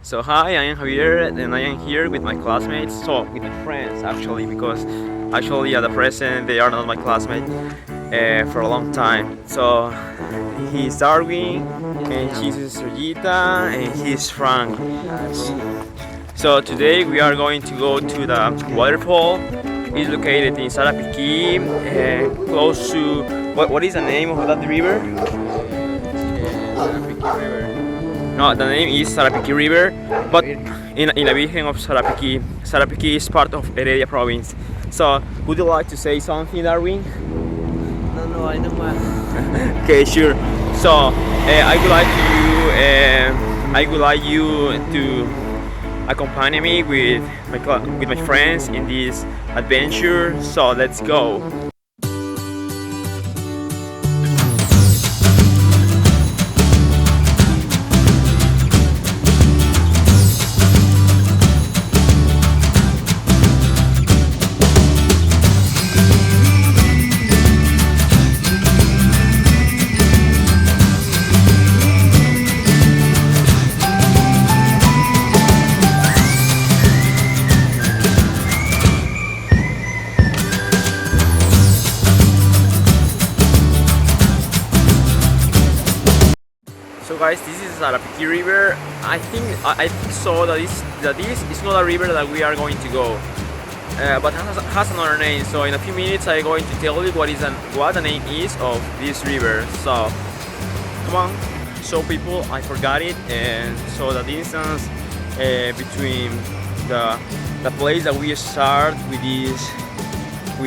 So hi, I am Javier and I am here with my classmates, so with my friends actually, because actually at the present they are not my classmates for a long time. So he's Darwin and she's Estrellita and he's Frank. So today we are going to go to the waterfall. It's located in Sarapiqui, close to what is the name of that river? Sarapiqui River. No, the name is Sarapiqui River, but in la Virgen of Sarapiqui. Sarapiqui is part of Heredia province. So, would you like to say something, Darwin? No, I don't want. Okay, sure. So, I would like you to accompany me with my friends in this adventure. So, let's go. So guys, this is Sarapiqui River. I think so that this is not a river that we are going to go, but has another name. So in a few minutes I'm going to tell you what the name is of this river. So come on, so people, I forgot it, and so the distance between the place that we start with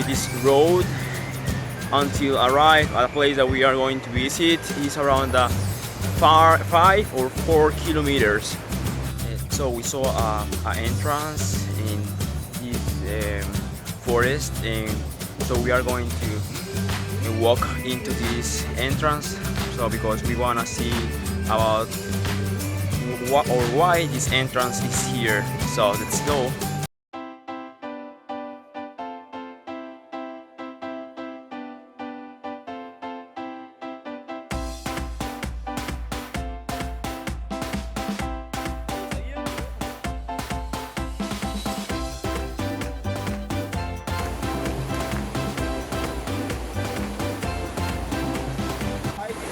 this road until arrive at the place that we are going to visit is around the 5 or 4 kilometers. So we saw an entrance in this forest, and so we are going to walk into this entrance. So because we wanna see about what or why this entrance is here. So let's go.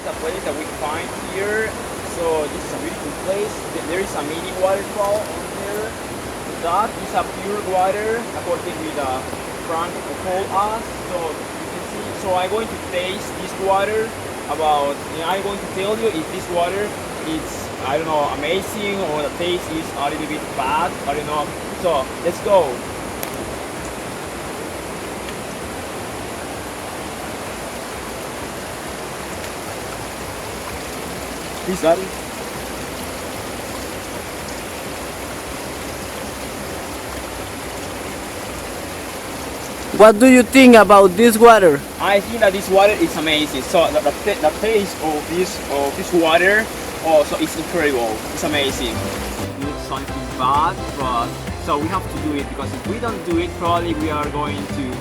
The place that we find here. So this is a beautiful place. There is a mini waterfall on here. That is a pure water, according with Frank told us. So you can see. So I'm going to taste this water. I'm going to tell you if this water is, I don't know, amazing or the taste is a little bit bad. I don't know. So let's go. Please, Daddy. What do you think about this water? I think that this water is amazing. So the taste of this water also is incredible. It's amazing. It's something bad, but so we have to do it, because if we don't do it, probably we are going to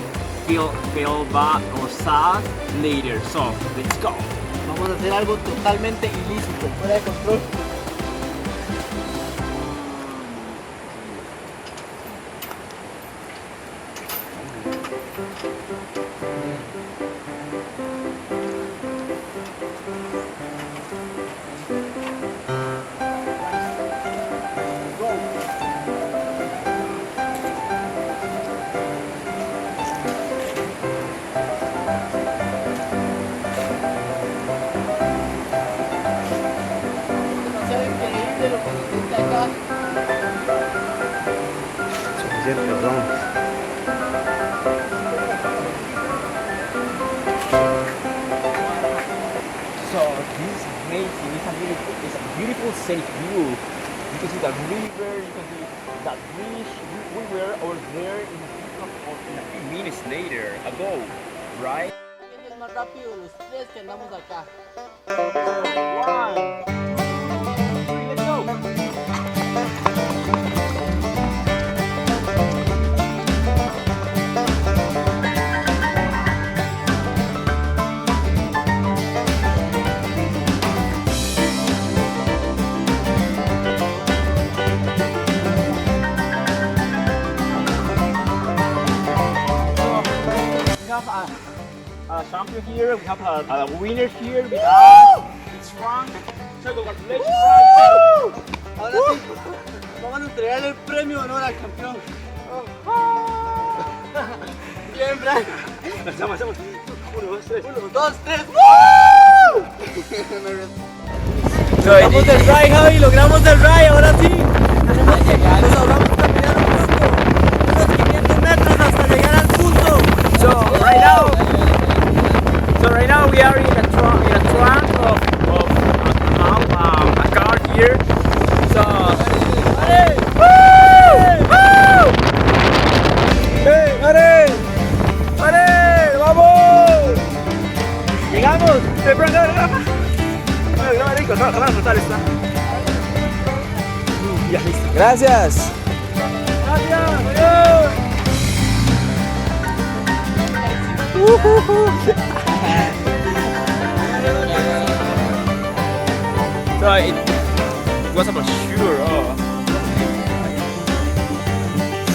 feel bad or sad later. So let's go. Vamos a hacer algo totalmente ilícito, fuera de control. Suficiente, vamos. So this is amazing. It's a beautiful scenic view. You can see the river. You can see that bridge. We were over there in a few minutes later ago, right? Es más rápido los tres que andamos acá. One. Let's go. champion here. We have a winner here with us. It's Frank. So congratulations, Frank. Ahora sí, vamos a entregar el premio de honor al campeón. Bien, Frank. Hacemos. 1, 2, 3. 1, 2, 3. So, Logramos el ride, Javi, logramos el ride, ahora sí. Nos ahorramos caminar un poco, unos 500 metros hasta llegar al punto. So right now we are in a trunk of a car here. So ¡Vale! ¡Vamos! ¡Llegamos! ¡De pronto! Graba Rico, cámara frontal está. Ya listo. Gracias. Gracias. So it was a brochure. Oh.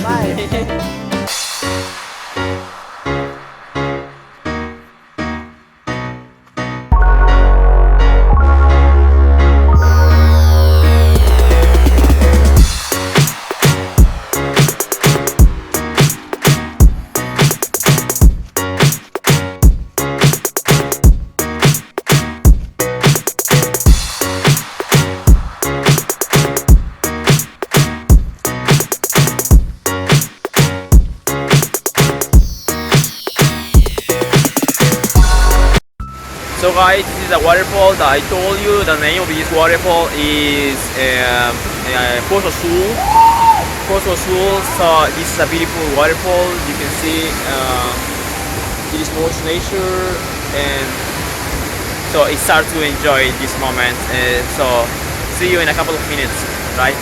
Bye. So guys, this is a waterfall that I told you. The name of this waterfall is Pozo Azul. Pozo Azul. So this is a beautiful waterfall. You can see it is most nature, and so it's hard to enjoy this moment. So see you in a couple of minutes, right?